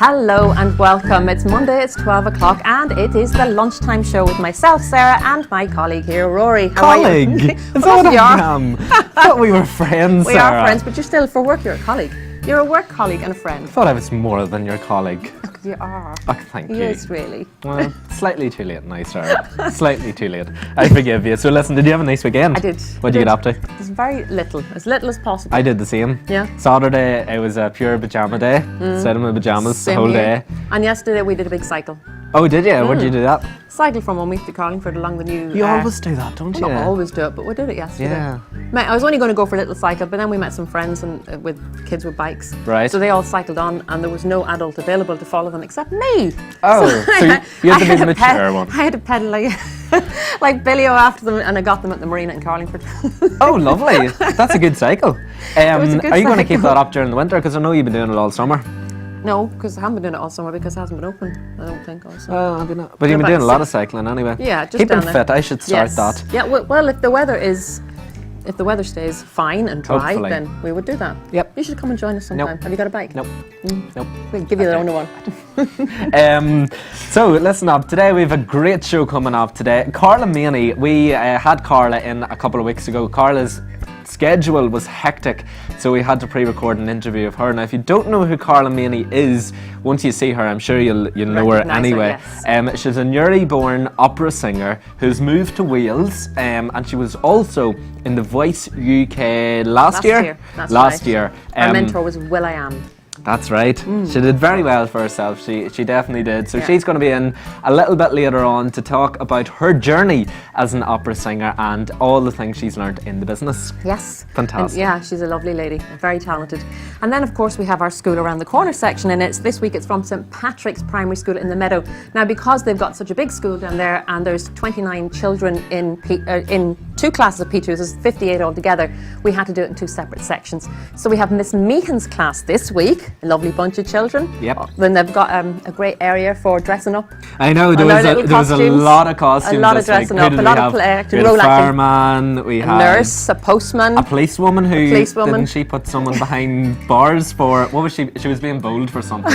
Hello and welcome. It's Monday, it's 12 o'clock, and it is the Lunchtime show with myself, Sarah, and my colleague here, Rory. How colleague? Are you? Is that what I am? I thought we were friends, We Sarah. are friends, but you're still, for work, you're a colleague. You're a work colleague and a friend. I thought I was more than your colleague. You are. Oh, thank you. Yes, really. Well, slightly too late now, Sarah. Slightly too late. I forgive you. So listen, did you have a nice weekend? I did. What did you get up to? It's very little as possible. I did the same. Yeah. Saturday, it was a pure pyjama day. Stayed in my pyjamas the whole day. And yesterday we did a big cycle. Oh, did you? Where did you do that? Cycle from one week to Carlingford along the new... You always do that, don't you? I don't always do it, but we did it yesterday. Yeah. I was only going to go for a little cycle, but then we met some friends and with kids with bikes. Right. So they all cycled on, and there was no adult available to follow them except me. Oh, so you had to be the mature one. I had to pedal like Billy after them, and I got them at the marina in Carlingford. Oh, lovely. That's a good cycle. It was a good are you going to keep cycle. that up during the winter? Because I know you've been doing it all summer. No, because I haven't been doing it all summer because it hasn't been open, I don't think, also. Oh, have you not? But you've been doing a lot of cycling anyway. Yeah, just keeping down there. fit. I should start that. Yeah, well, if the weather stays fine and dry, Hopefully. then we would do that. Yep. You should come and join us sometime. Nope. Have you got a bike? Nope. Nope. We'll give you the only one. So listen up. Today we have a great show coming up today. Carla Maney. We had Carla in a couple of weeks ago. Carla's schedule was hectic, so we had to pre-record an interview of her. Now, if you don't know who Carla Maney is, once you see her, I'm sure you'll know her Recognise anyway. her, yes. She's a Newry-born opera singer who's moved to Wales, and she was also in The Voice UK last year. That's last right. year. Our mentor was will.i.am. That's right. She did very well for herself. She definitely did. So Yeah. she's going to be in a little bit later on to talk about her journey as an opera singer and all the things she's learned in the business. Yes. Fantastic. And yeah, she's a lovely lady, very talented. And then, of course, we have our school around the corner section, and this week it's from St Patrick's Primary School in the Meadow. Now, because they've got such a big school down there, and there's 29 children in two classes of P2s, there's 58 altogether, we had to do it in two separate sections. So we have Miss Meehan's class this week, a lovely bunch of children. Yep. Then they've got a great area for dressing up. I know, there was a lot of costumes. A lot of this week. dressing Who up, did a we lot have? of We had role a acting. fireman, we A had nurse, a postman. a policewoman who policewoman. didn't she put someone behind bars for, what was she was being bowled for something.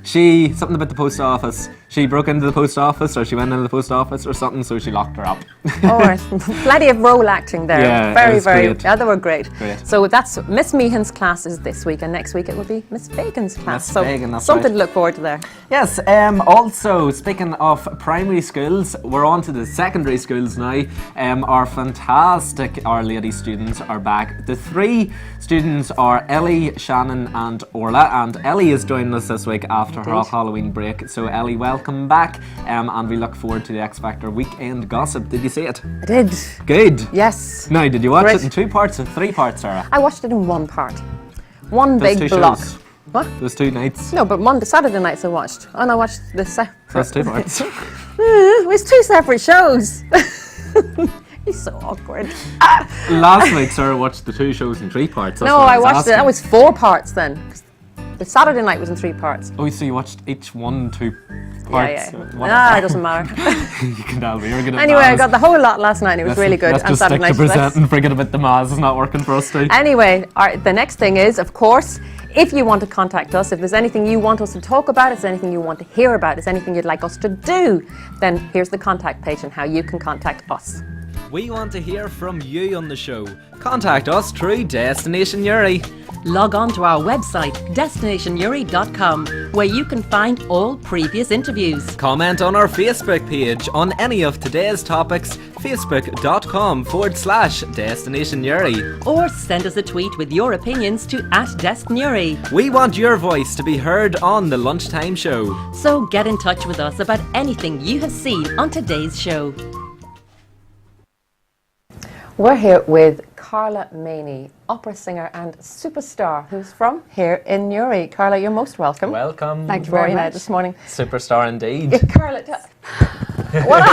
Something about the post office. She broke into the post office, or she went into the post office or something, so she locked her up. Oh, plenty of role acting there. Yeah, it very, was very. great. Yeah, they were great. Great. So that's Miss Meehan's class is this week, and next week it will be Miss Fagan's class. Miss so Fagan, that's something right. to look forward to there. Yes, also, speaking of primary schools, we're on to the secondary schools now. Our fantastic Our Lady students are back. The three students are Ellie, Shannon and Orla, and Ellie is joining us this week after her Indeed. Halloween break. So Ellie, welcome back, and we look forward to the X Factor weekend gossip. Did you see it? I did. Good. Yes. Now, did you watch Great. it in 2 parts or 3 parts, Sarah? I watched it in one part. One Those big 2 block. shows. What? Those 2 nights. No, but Saturday nights I watched. And I watched the separate. That's 2 parts. It was 2 separate shows. He's so awkward. Last week, Sarah watched the 2 shows in 3 parts. That's No, what I was watched asking. it. That was 4 parts then. 'Cause the Saturday night was in 3 parts. Oh, so you watched each 1, 2 parts? Yeah. It doesn't matter. You can tell me. You're good at Anyway, I maths. got the whole lot last night. It was really good. Let's And just stick Saturday to night. presenting. Forget about the maths. It's not working for us too. Anyway, the next thing is, of course, if you want to contact us, if there's anything you want us to talk about, if there's anything you want to hear about, if there's anything you'd like us to do, then here's the contact page and how you can contact us. We want to hear from you on the show. Contact us through Destination Newry. Log on to our website, destinationnewry.com, where you can find all previous interviews. Comment on our Facebook page on any of today's topics, facebook.com/Destination Newry. Or send us a tweet with your opinions to @DesNewry. We want your voice to be heard on the Lunchtime show. So get in touch with us about anything you have seen on today's show. We're here with Carla Maney, opera singer and superstar, who's from here in Newry. Carla, you're most welcome. Welcome. Thank you very much. This morning. Superstar indeed. Carla, what?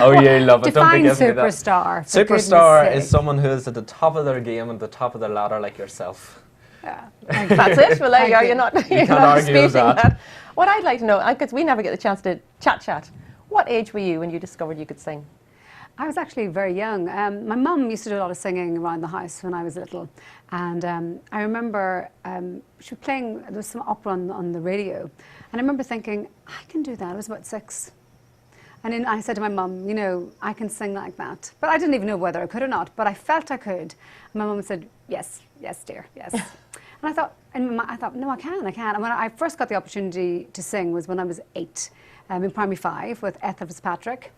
Oh, you love it. Don't Define be giving me that. superstar. for Superstar goodness is someone who is at the top of their game and the top of their ladder, like yourself. sake. That's it. Well, there you are. You're not can't argue with disputing that. What I'd like to know, because we never get the chance to chat. What age were you when you discovered you could sing? I was actually very young. My mum used to do a lot of singing around the house when I was little. And I remember she was playing, there was some opera on the radio. And I remember thinking, I can do that. I was about 6. And then I said to my mum, you know, I can sing like that. But I didn't even know whether I could or not, but I felt I could. And my mum said, yes, dear, yes. And I thought, no, I can. And when I first got the opportunity to sing was when I was 8, in primary 5 with Ethel Fitzpatrick.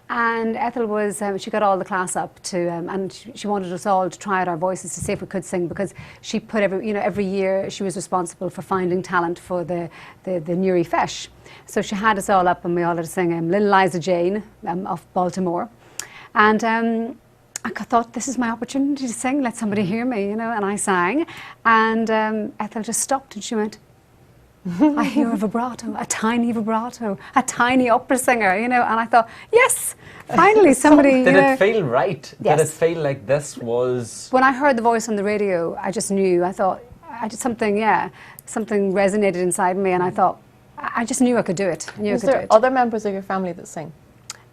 And Ethel was, she got all the class up to, and she wanted us all to try out our voices to see if we could sing, because she put every year she was responsible for finding talent for the Newry Fesh. So she had us all up and we all had to sing Little Liza Jane of Baltimore. And I thought, this is my opportunity to sing, let somebody hear me, you know, and I sang. And Ethel just stopped and she went, I hear a vibrato, a tiny opera singer, you know, and I thought, yes, finally somebody. Did it feel right? Yes. Did it feel like this was? When I heard the voice on the radio, I just knew. I thought, something resonated inside me, and I thought, I just knew I could do it. Is there other members of your family that sing?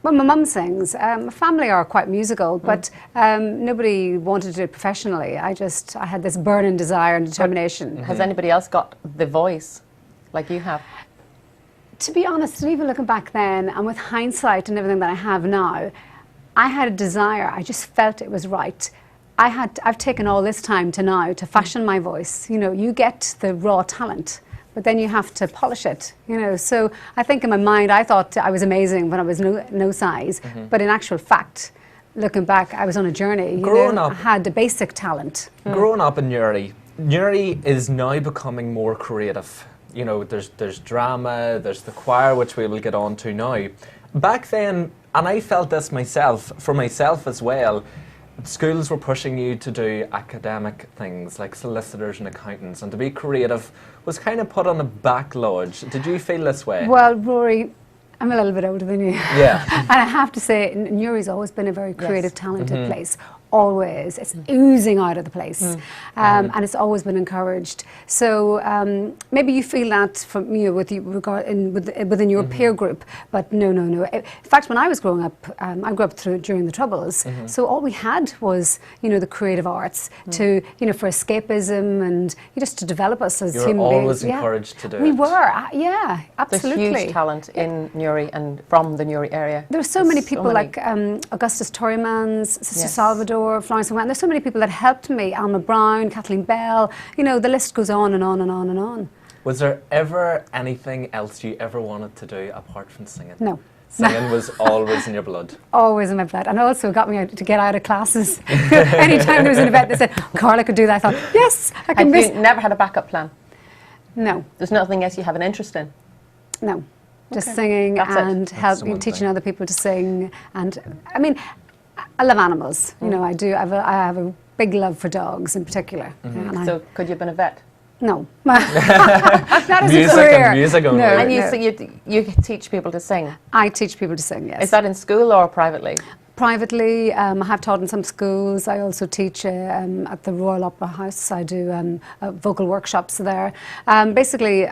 Well, my mum sings. My family are quite musical, but nobody wanted to do it professionally. I had this burning desire and determination. Has anybody else got the voice like you have? To be honest, and even looking back then, and with hindsight and everything that I have now, I had a desire. I just felt it was right. I've taken all this time to now to fashion my voice. You know, you get the raw talent, but then you have to polish it, you know. So I think in my mind, I thought I was amazing when I was no size, but in actual fact, looking back, I was on a journey. Growing up, I had the basic talent. Growing up in Newry is now becoming more creative. You know, there's drama, there's the choir, which we will get on to now. Back then, and I felt this for myself as well, schools were pushing you to do academic things like solicitors and accountants, and to be creative was kind of put on a backlodge. Did you feel this way? Well, Rory, I'm a little bit older than you. Yeah. And I have to say, Newry's always been a very creative, talented place. Always. It's oozing out of the place. And it's always been encouraged. So maybe you feel that from, you know, within your peer group, but no. In fact, when I was growing up, I grew up during the Troubles, so all we had was, you know, the creative arts to, you know, for escapism and just to develop us as human beings. You were always encouraged to do it. We were, yeah, absolutely. There's huge talent in Newry and from the Newry area. There were so many people like Augustus Torrymans, Sister Salvador, Florence and there's so many people that helped me, Alma Brown, Kathleen Bell, you know, the list goes on and on and on and on. Was there ever anything else you ever wanted to do apart from singing? No. Singing was always in your blood. Always in my blood. And also got me to get out of classes. Anytime there was an event, they said, Carla could do that. I thought, yes, I can. And you never had a backup plan? No. There's nothing else you have an interest in? No. Just singing and teaching other people to sing. And I mean, I love animals. You know, I do. I have a big love for dogs in particular. So could you have been a vet? No. Not as a career. Music only. No, and you teach people to sing? I teach people to sing, yes. Is that in school or privately? Privately, I have taught in some schools. I also teach at the Royal Opera House. I do vocal workshops there. Basically,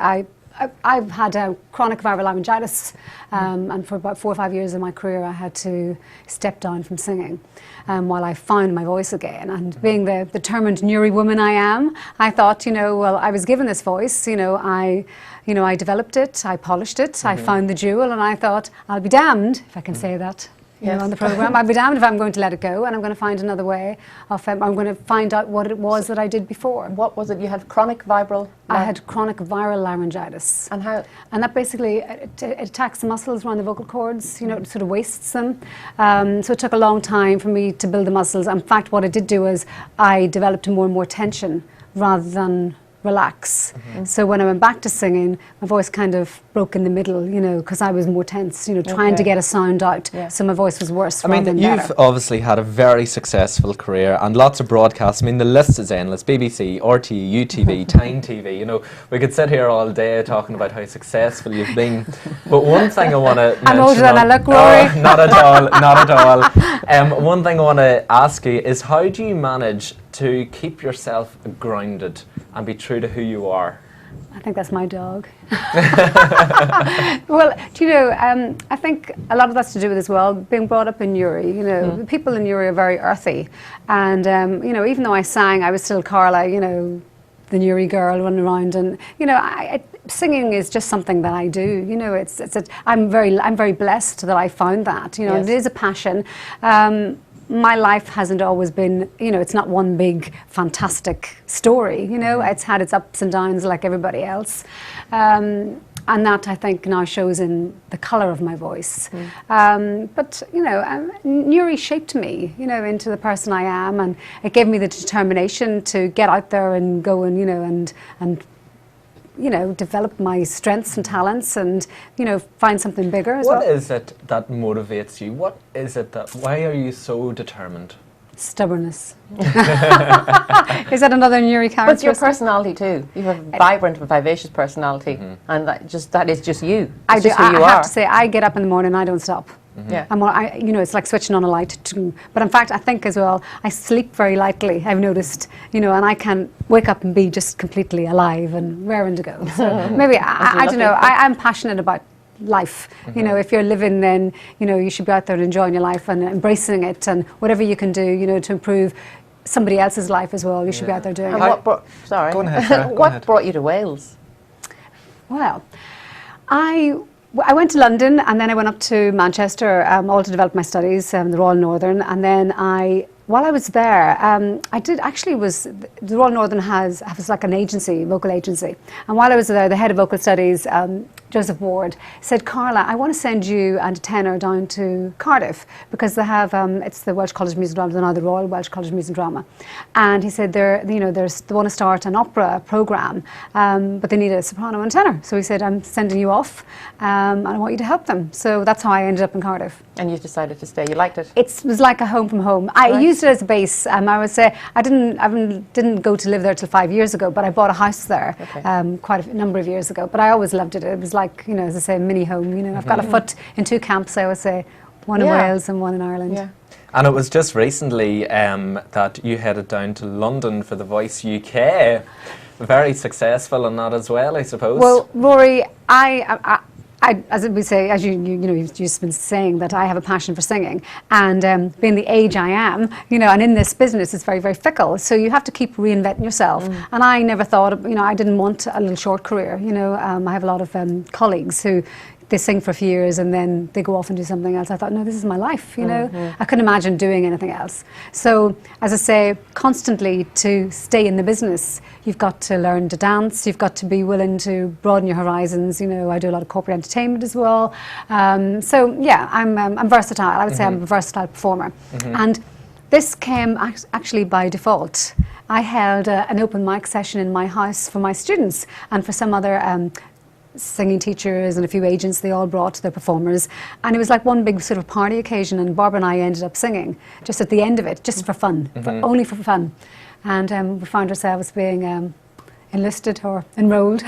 I've had a chronic viral laryngitis, and for about 4 or 5 years of my career I had to step down from singing while I found my voice again. And being the determined Newry woman I am, I thought, you know, well, I was given this voice, I developed it, I polished it, I found the jewel, and I thought, I'll be damned if I can say that. You know, on the programme. I'd be damned if I'm going to let it go, and I'm going to find another way of, I'm going to find out what it was that I did before. What was it? You had chronic viral? I had chronic viral laryngitis. And how? And that basically, it attacks the muscles around the vocal cords, you know, it sort of wastes them. So it took a long time for me to build the muscles. In fact, what I did do was I developed more and more tension rather than relax. So when I went back to singing, my voice kind of broke in the middle, you know, because I was more tense, you know, trying to get a sound out. So my voice was worse. I mean, you've obviously had a very successful career and lots of broadcasts. I mean, the list is endless. BBC, RTE, UTV, Tyne TV. You know, we could sit here all day talking about how successful you've been. But one thing I want to mention... I'm older than I look, Rory. Not at all, not at all. One thing I want to ask you is, how do you manage to keep yourself grounded and be true to who you are? I think that's my dog. Well, do you know, I think a lot of that's to do with as well being brought up in Newry. You know, the people in Newry are very earthy, and you know, even though I sang, I was still Carla. You know, the Newry girl running around, and you know, singing is just something that I do. You know, I'm very blessed that I found that. You know, Yes. it is a passion. My life hasn't always been, you know, it's not one big fantastic story, you know, it's had its ups and downs like everybody else. And that, I think, now shows in the colour of my voice. But, you know, Newry shaped me, you know, into the person I am, and it gave me the determination to get out there and go and, you know, and you know, develop my strengths and talents and, you know, find something bigger as well. What is it that motivates you? What is it why are you so determined? Stubbornness. Is that another Newry character? But your personality too. You have a vibrant, vivacious personality, and that is just you. I It's do. just who I you have are. to say, I get up in the morning and I don't stop. Yeah. You know, it's like switching on a light. But in fact, I think as well, I sleep very lightly, I've noticed, you know, and I can wake up and be just completely alive and raring to go. So maybe, I don't know, I'm passionate about life. You know, if you're living, then, you know, you should be out there and enjoying your life and embracing it, and whatever you can do, you know, to improve somebody else's life as well, you should be out there doing And it. what brought, sorry. Go ahead, Sarah, go What ahead. brought you to Wales? Well, I went to London and then I went up to Manchester, all to develop my studies, the Royal Northern, and then while I was there, the Royal Northern has like an agency, vocal agency, and while I was there, the head of vocal studies, Joseph Ward, said, Carla, I want to send you and a tenor down to Cardiff, because they have, it's the Welsh College of Music and Drama, now the Royal Welsh College of Music and Drama, and he said they want to start an opera programme, but they need a soprano and tenor, so he said, I'm sending you off, and I want you to help them. So that's how I ended up in Cardiff. And you decided to stay. You liked it. It was like a home from home. I used it as a base. I would say I didn't go to live there till 5 years ago, but I bought a house there quite a number of years ago. But I always loved it. It was like, you know, as I say, a mini home. You know, I've got a foot in two camps. I would say, one in Wales and one in Ireland. Yeah. And it was just recently that you headed down to London for The Voice UK. Very successful in that as well, I suppose. Well, Rory, as we say, as you've just been saying, that I have a passion for singing, and being the age I am, you know, and in this business, it's very, very fickle. So you have to keep reinventing yourself. And I never thought, you know, I didn't want a little short career. You know, I have a lot of colleagues who they sing for a few years and then they go off and do something else. I thought, no, this is my life, you know. I couldn't imagine doing anything else. So, as I say, constantly to stay in the business, you've got to learn to dance, you've got to be willing to broaden your horizons. You know, I do a lot of corporate entertainment as well. So, yeah, I'm versatile. I would say I'm a versatile performer. And this came actually by default. I held an open mic session in my house for my students and for some other singing teachers and a few agents. They all brought their performers, and it was like one big sort of party occasion, and Barbara and I ended up singing just at the end of it, just for fun, only for fun, and we found ourselves being enlisted or enrolled.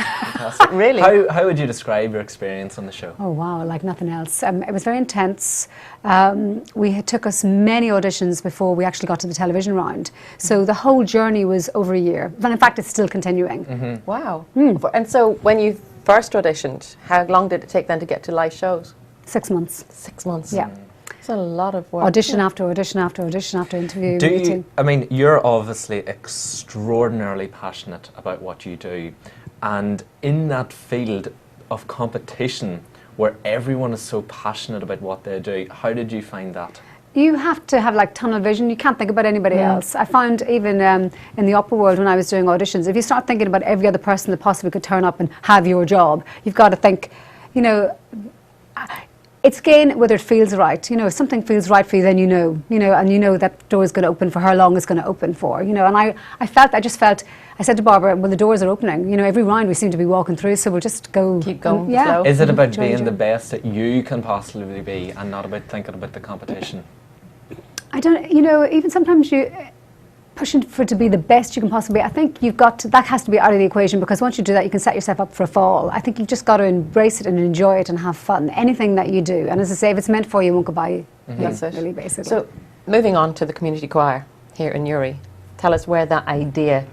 Really? How would you describe your experience on the show? Oh wow, like nothing else. It was very intense. It took us many auditions before we actually got to the television round. So the whole journey was over a year. And in fact, it's still continuing. Wow. And so when you first auditioned, how long did it take then to get to live shows? 6 months. 6 months. Yeah. It's a lot of work. Audition after audition after audition after interview. meeting. I mean, you're obviously extraordinarily passionate about what you do, and in that field of competition where everyone is so passionate about what they do, how did you find that? You have to have like tunnel vision. You can't think about anybody else. I found even in the opera world when I was doing auditions, if you start thinking about every other person that possibly could turn up and have your job, you've got to think, you know, it's again whether it feels right. You know, if something feels right for you, then you know, and you know that door is going to open for how long it's going to open for. You know, and I just felt. I said to Barbara, well, the doors are opening. You know, every round we seem to be walking through, so we'll just go. Keep going. Yeah. Slow. Is it about Enjoy being the it. best that you can possibly be and not about thinking about the competition? I don't, you know, even sometimes you pushing for it to be the best you can possibly be. I think you've got to, that has to be out of the equation, because once you do that, you can set yourself up for a fall. I think you've just got to embrace it and enjoy it and have fun. Anything that you do, and as I say, if it's meant for you, it won't go by you. That's it. Really, basically. So, moving on to the community choir here in Newry, tell us where that idea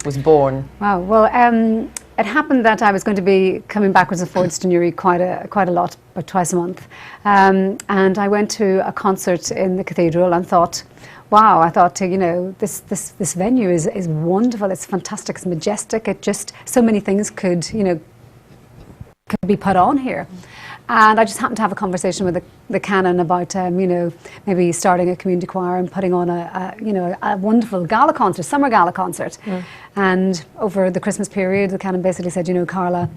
was born. Wow. Well, it happened that I was going to be coming backwards and forwards to Newry quite a lot, about twice a month. And I went to a concert in the cathedral and thought, wow, I thought, you know, this venue is wonderful, it's fantastic, it's majestic, it just, so many things could, you know, could be put on here. And I just happened to have a conversation with the canon about, you know, maybe starting a community choir and putting on a wonderful gala concert, summer gala concert. And over the Christmas period, the canon basically said, you know, Carla,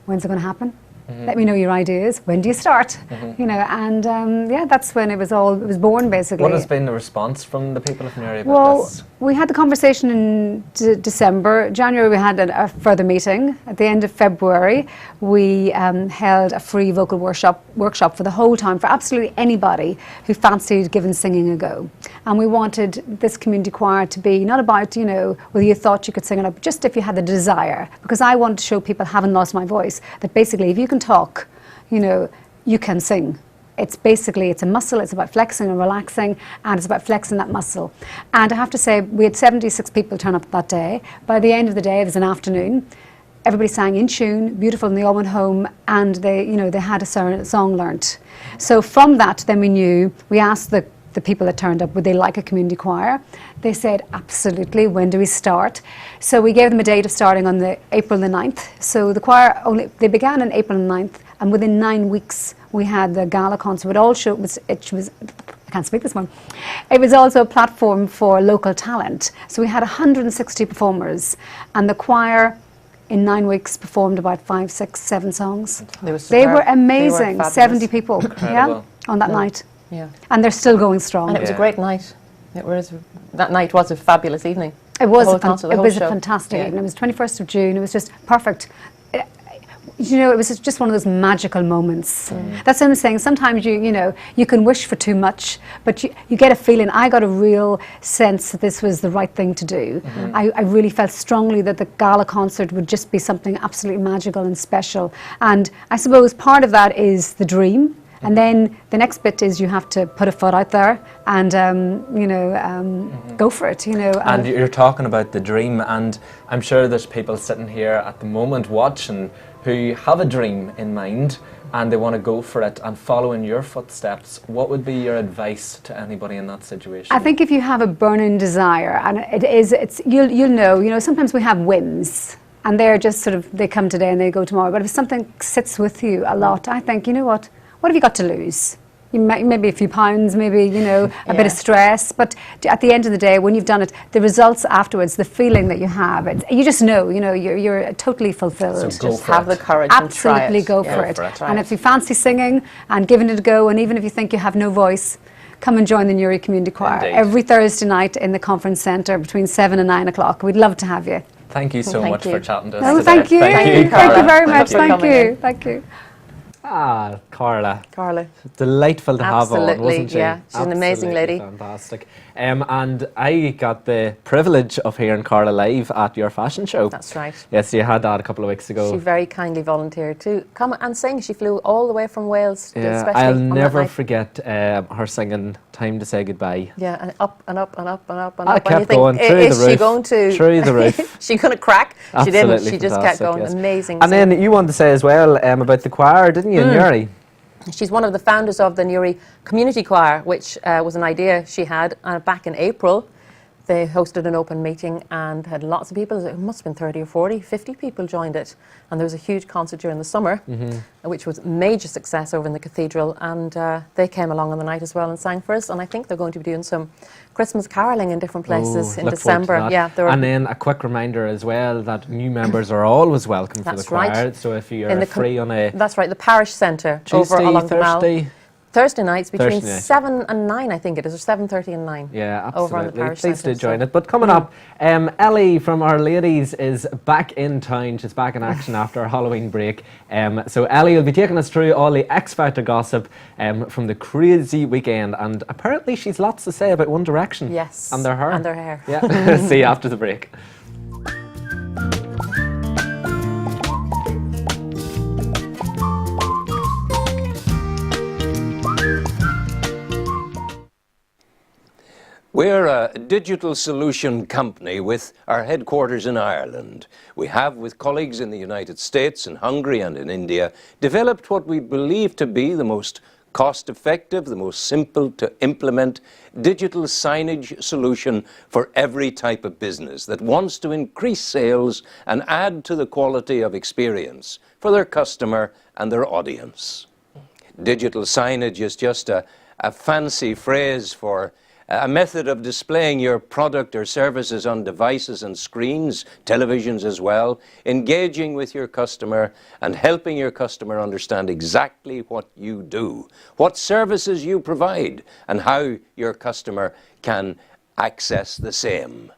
when's it going to happen? Let me know your ideas. When do you start? You know, and yeah, that's when it was born, basically. What has been the response from the people of Newry about Well, this? we had the conversation in December. January, we had a further meeting. At the end of February, we held a free vocal workshop for the whole time for absolutely anybody who fancied giving singing a go. And we wanted this community choir to be not about, you know, whether you thought you could sing it up, just if you had the desire. Because I want to show people, haven't lost my voice, that basically if you can talk, you know, you can sing. It's basically, it's a muscle, it's about flexing and relaxing, and it's about flexing that muscle. And I have to say, we had 76 people turn up that day. By the end of the day, it was an afternoon. Everybody sang in tune, beautiful, and they all went home, and they, you know, they had a song learnt. So from that, then we asked the people that turned up, would they like a community choir? They said, absolutely, when do we start? So we gave them a date of starting on April the 9th. So the choir, they began on April the 9th, and within 9 weeks, we had the gala concert. It was, I can't speak this one. It was also a platform for local talent. So we had 160 performers, and the choir in 9 weeks performed about 5, 6, 7 songs. They were amazing, 70 people on that night. Yeah. And they're still going strong. And it was a great night. That night was a fabulous evening. It was, a fantastic evening. It was 21st of June. It was just perfect. You know, it was just one of those magical moments. That's what I'm saying. Sometimes you know, you can wish for too much, but you get a feeling. I got a real sense that this was the right thing to do. I really felt strongly that the gala concert would just be something absolutely magical and special. And I suppose part of that is the dream. And then the next bit is you have to put a foot out there and, you know, go for it, you know. And you're talking about the dream, and I'm sure there's people sitting here at the moment watching who have a dream in mind and they want to go for it and follow in your footsteps. What would be your advice to anybody in that situation? I think if you have a burning desire, and you'll know, you know, sometimes we have whims. And they're just sort of, they come today and they go tomorrow. But if something sits with you a lot, I think, you know what have you got to lose? Maybe a few pounds, maybe, you know, a bit of stress. But at the end of the day, when you've done it, the results afterwards, the feeling that you have, you just know, you know, you're totally fulfilled. So just have the courage Absolutely and try it. go for it. And if you fancy singing and giving it a go, and even if you think you have no voice, come and join the Newry Community Choir. Indeed. Every Thursday night in the conference centre between 7 and 9 o'clock. We'd love to have you. Thank you so much for chatting to us No, today. thank you. Thank you, Thank you very Thanks much. for Thank coming you. in. Thank you. Ah, Carla. Carla. Delightful to have on, Absolutely, wasn't she? yeah. She's an amazing Absolutely lady. Fantastic. And I got the privilege of hearing Carla live at your fashion show. That's right. Yes, you had that a couple of weeks ago. She very kindly volunteered to come and sing. She flew all the way from Wales, especially I'll on that never night. forget her singing "Time to Say Goodbye." Yeah, and up and up and up and up and I up. And you kept think, going through is the roof. she going to? Through the roof. Is she going to crack? She didn't. Absolutely She just kept fantastic, going. yes. Amazing. And then you wanted to say as well about the choir, didn't you, in Newry? She's one of the founders of the Newry Community Choir, which was an idea she had back in April. They hosted an open meeting and had lots of people. It must have been 30 or 40, 50 people joined it. And there was a huge concert during the summer, which was a major success over in the cathedral. And they came along on the night as well and sang for us. And I think they're going to be doing some Christmas carolling in different places in look forward to December. that. Yeah, and then a quick reminder as well that new members are always welcome for the That's choir. right. So if you're free on a That's right, the parish centre over Tuesday, along the Mall. Thursday Nights between Thursday night. 7 and 9, I think it is, or 7:30 and 9. Yeah, absolutely. Over on the parish Please centre, do join so- it. But coming up, Ellie from Our Ladies is back in town. She's back in action after a Halloween break. So Ellie will be taking us through all the X Factor gossip from the crazy weekend. And apparently she's lots to say about One Direction. Yes. And their hair. And their hair. Yeah. See you after the break. We're a digital solution company with our headquarters in Ireland. We have, with colleagues in the United States, in Hungary and in India, developed what we believe to be the most cost-effective, the most simple to implement digital signage solution for every type of business that wants to increase sales and add to the quality of experience for their customer and their audience. Digital signage is just a fancy phrase for a method of displaying your product or services on devices and screens, televisions as well, engaging with your customer and helping your customer understand exactly what you do, what services you provide, and how your customer can access the same.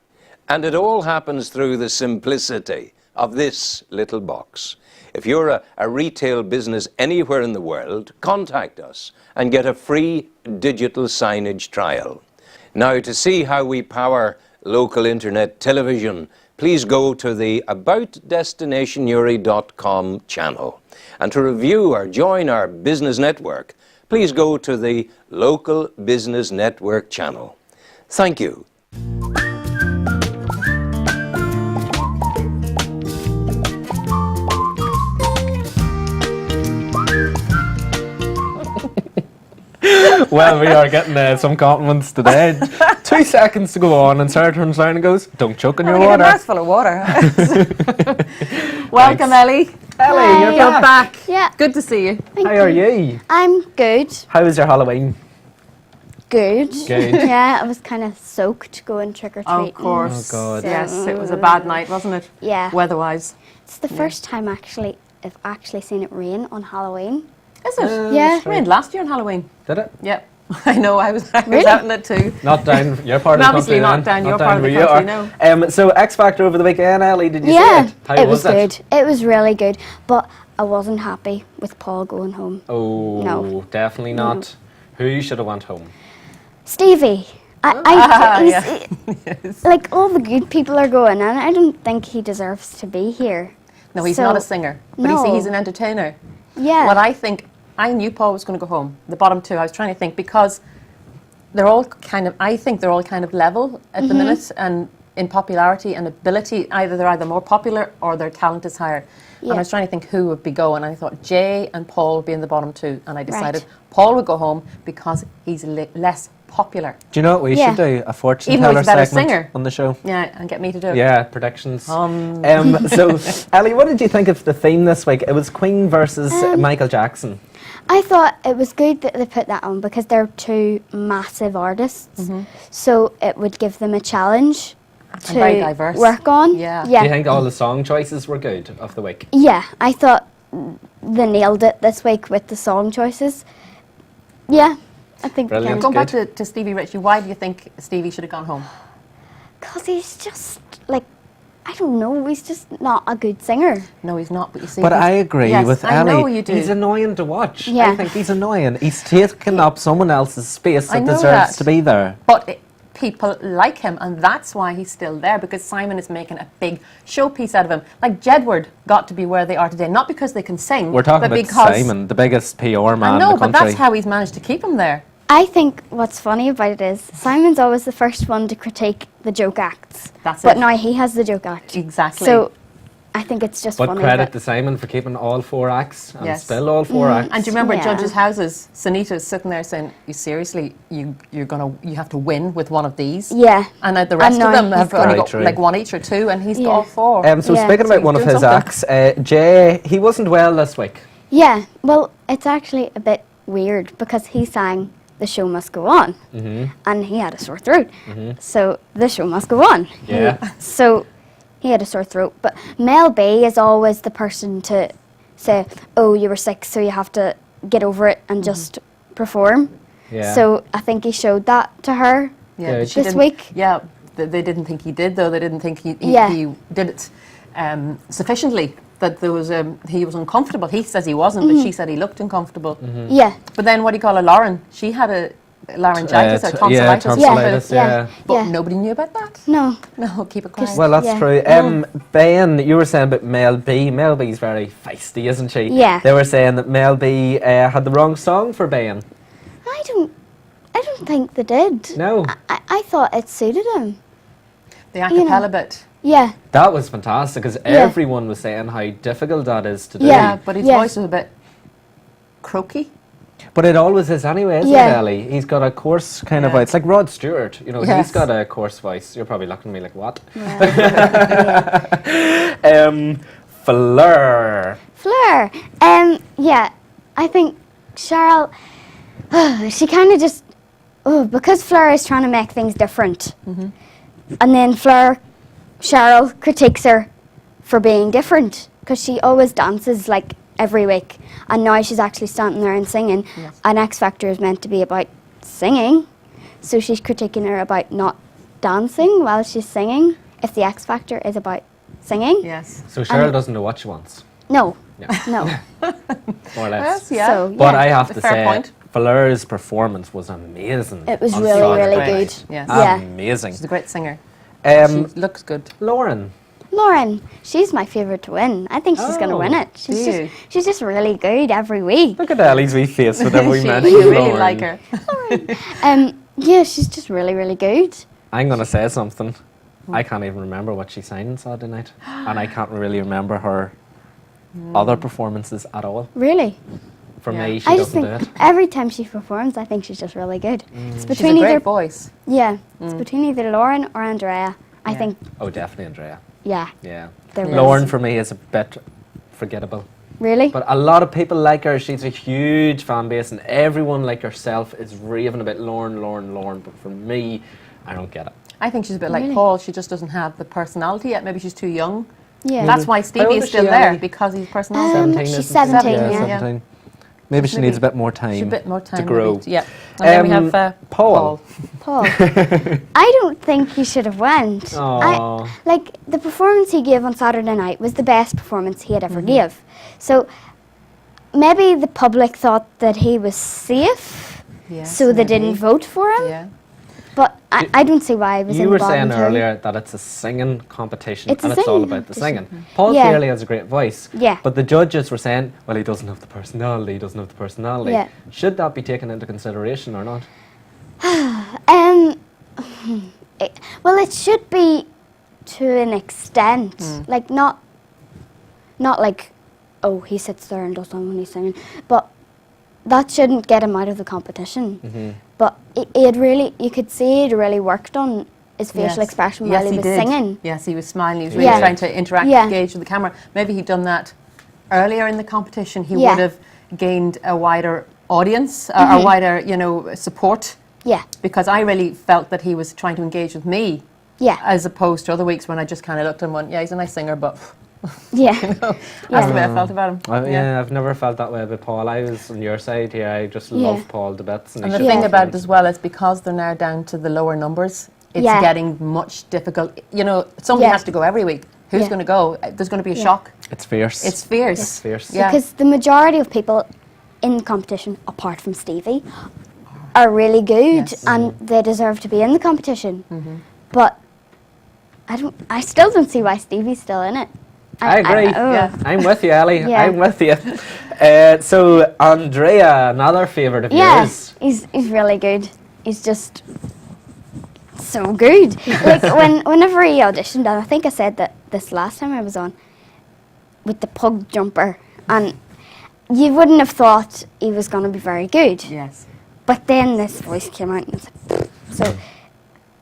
And it all happens through the simplicity of this little box. If you're a retail business anywhere in the world, contact us and get a free digital signage trial. Now, to see how we power local internet television, please go to the aboutdestinationnewry.com channel. And to review or join our business network, please go to the Local Business Network channel. Thank you. Well, we are getting some compliments today. 2 seconds to go on, and Sarah turns around and goes, "Don't choke on your water." A mouthful of water. Welcome, Ellie. Ellie, you're You're back. back. Yeah. Good to see you. How are you? I'm good. How was your Halloween? Good. Good. Yeah, I was kind of soaked going trick or treating. Of course. Oh, God. Yes, it was a bad night, wasn't it? Yeah. Weather-wise. It's the first time I've actually seen it rain on Halloween. Is it? Yeah. It rained last year on Halloween. Did it? Yep. I know, I was Really? out in it too. Not down your part of the Obviously country. not down your part of the where you country, are. So X Factor over the weekend, Ellie, did you Yeah, see it? How was good. It was really good, but I wasn't happy with Paul going home. Oh, No. definitely not. Who should have went home? Stevie. Yes. Like all the good people are going, and I don't think he deserves to be here. No, he's So- not a singer, but No. he's an entertainer. Yeah. What I knew Paul was going to go home. The bottom two, I was trying to think, because they're all I think they're all kind of level at the minute, and in popularity and ability, they're either more popular or their talent is higher. And I was trying to think who would be going, and I thought Jay and Paul would be in the bottom two, and I decided Paul would go home because he's less popular. Do you know what we Yeah. should do? A fortune Even though teller he's a better segment singer. on the show. Yeah, and get me to do it. Yeah, predictions. So, Ellie, what did you think of the theme this week? It was Queen versus Michael Jackson. I thought it was good that they put that on because they're two massive artists, so it would give them a challenge to very diverse. work on. Yeah. Do Yeah. you think all the song choices were good of the week? Yeah, I thought they nailed it this week with the song choices. Yeah, I think they Brilliant. can. Going back to Stevie Ritchie, why do you think Stevie should have gone home? Because he's just like, I don't know, he's just not a good singer. No, he's not, but you see. But he's- I agree yes, with I Ellie. know you do. He's annoying to watch. Yeah. I think he's annoying. He's taking up someone else's space I that know deserves that. to be there. But people like him, and that's why he's still there, because Simon is making a big showpiece out of him. Like Jedward got to be where they are today, not because they can sing, We're talking but about because Simon, the biggest PR man I know, in the but country. that's how he's managed to keep him there. I think what's funny about it is Simon's always the first one to critique the joke acts. That's but it. now he has the joke act. Exactly. So I think it's just But funny. credit that- to Simon for keeping all 4 acts, and Yes. still all 4 acts. And do you remember Yeah. Judges' Houses? Sunita's sitting there saying, "You seriously, you have to win with one of these." Yeah. And now the rest now of them he's have got- only Right, got true. like one each or two, and he's got Yeah. all 4. So Yeah. speaking So about he's one of doing his something. acts, Jay, he wasn't well this week. Yeah, well, it's actually a bit weird because he sang "The Show Must Go On," and he had a sore throat. So the show must go on. Yeah. So he had a sore throat. But Mel B is always the person to say, "Oh, you were sick, so you have to get over it and just perform." Yeah. So I think he showed that to her. Yeah, Good. but she This didn't- week? Yeah, they didn't think he did, though. They didn't think he Yeah. did it sufficially. That there was he was uncomfortable. He says he wasn't, but she said he looked uncomfortable. Yeah. But then what do you call her, Lauren? She had a laryngitis or tonsillitis. Yeah, or something. tonsillitis, yeah. But Yeah. nobody knew about that. No. No, keep it quiet. Just- Well, that's Yeah. true. Ben, you were saying about Mel B. Mel B's very feisty, isn't she? Yeah. They were saying that Mel B had the wrong song for Ben. I don't. I don't think they did. No. I thought it suited him. The a cappella bit. Yeah. That was fantastic because everyone was saying how difficult that is to do. Yeah, but his voice was a bit croaky. But it always is anyway, isn't it, Ellie? He's got a coarse kind of voice. It's like Rod Stewart, you know, he's got a coarse voice. You're probably looking at me like, what? Fleur. Fleur. Yeah, I think Cheryl, she kind of just, because Fleur is trying to make things different. And then Cheryl critiques her for being different because she always dances like every week, and now she's actually standing there and singing. And X Factor is meant to be about singing, so she's critiquing her about not dancing while she's singing, if the X Factor is about singing. Yes. So Cheryl doesn't know what she wants. No. No. More or less. Yeah. So, But I have to Fair say, point. Fleur's performance was amazing. it was on really, Saturday really night. good. Yes. Yeah. Amazing. She's a great singer. She looks good. Lauren. Lauren, she's my favourite to win. I think she's going to win it. She's just really good every week. Look at Ellie's wee face whenever we mention You Lauren. really like her. Yeah, she's just really, really good. I'm going to say something. I can't even remember what she sang on Saturday night. And I can't really remember her other performances at all. Really? For Yeah. me, she I just doesn't think do it. every time she performs, I think she's just really good. It's She's a between great either voice. it's between either Lauren or Andrea. I think Oh, definitely Andrea. yeah. Yeah. Lauren for me is a bit forgettable. Really? But a lot of people like her. She's a huge fan base, and everyone like herself is raving about Lauren. But for me, I don't get it. I think she's a bit like Really? Paul. She just doesn't have the personality yet. Maybe she's too young. Yeah. That's why How Stevie old is is still she, there, Ellie? because he's personality. 17, she's isn't she? 17, Yeah, yeah. 17. Maybe she needs a bit more time. She's a bit more time to grow. maybe. Yeah. And then we have Paul. Paul. I don't think he should have went. Aw. Like the performance he gave on Saturday night was the best performance he had ever gave. So maybe the public thought that he was safe, Yes, so they maybe. didn't vote for him. Yeah. But I don't see why he was in You the were bottom saying two. earlier that it's a singing competition It's a and it's all singing about the competition. singing. Paul Yeah. clearly has a great voice. Yeah. But the judges were saying, well, he doesn't have the personality. Yeah. Should that be taken into consideration or not? Well, it should be to an extent, like not like, oh, he sits there and does something when he's singing, but that shouldn't get him out of the competition. But it really, you could see it really worked on his facial expression while he was did. singing. Yes, he was smiling. He was really Yeah. trying to interact, Yeah. engage with the camera. Maybe he'd done that earlier in the competition. He Yeah. would have gained a wider audience, a wider, support. Yeah, Because I really felt that he was trying to engage with me, yeah, as opposed to other weeks when I just kind of looked at him and went, yeah, he's a nice singer, but yeah. that's the way I felt about him. Yeah, I've never felt that way about Paul. I was on your side here. I just Yeah. love Paul to bits. And the he thing should about be it as well is because they're now down to the lower numbers, it's Yeah. getting much difficult. Somebody Yeah. has to go every week. Who's Yeah. going to go? There's going to be a shock. It's fierce. It's fierce. It's fierce. Yeah. Because the majority of people in the competition, apart from Stevie, are really good Yes. and they deserve to be in the competition. But I still don't see why Stevie's still in it. I agree. Yeah. I'm with you, Ellie. Yeah. I'm with you. So, Andrea, another favourite of Yeah, yours. he's really good. He's just so good. Like whenever he auditioned, and I think I said that this last time I was on, with the pug jumper, and you wouldn't have thought he was going to be very good. Yes. But then this voice came out, and it's like, so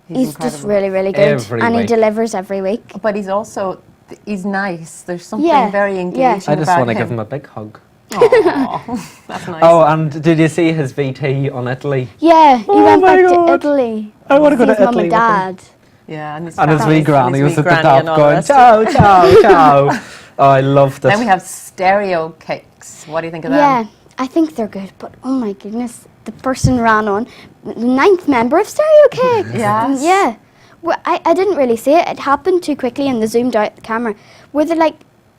he's just incredible. really, really good, Every and he week. delivers every week. But he's nice. There's something Yeah, very yeah. engaging I just about want to him. give him a big hug. Aw, that's nice. Oh, and did you see his VT on Italy? Yeah, he Oh went my back God. to Italy. I wanna go see to his mum Italy and with him. dad. Yeah, and his And his family, wee granny was at the granny top and all the going, rest. ciao, ciao, ciao. Oh, I loved it. Then we have stereo cakes. What do you think of Yeah, them? I think they're good, but oh my goodness, the person ran on the 9th member of Stereo Cakes. Yes. Yeah. Well, I didn't really see it. It happened too quickly and they zoomed out the camera. Were they like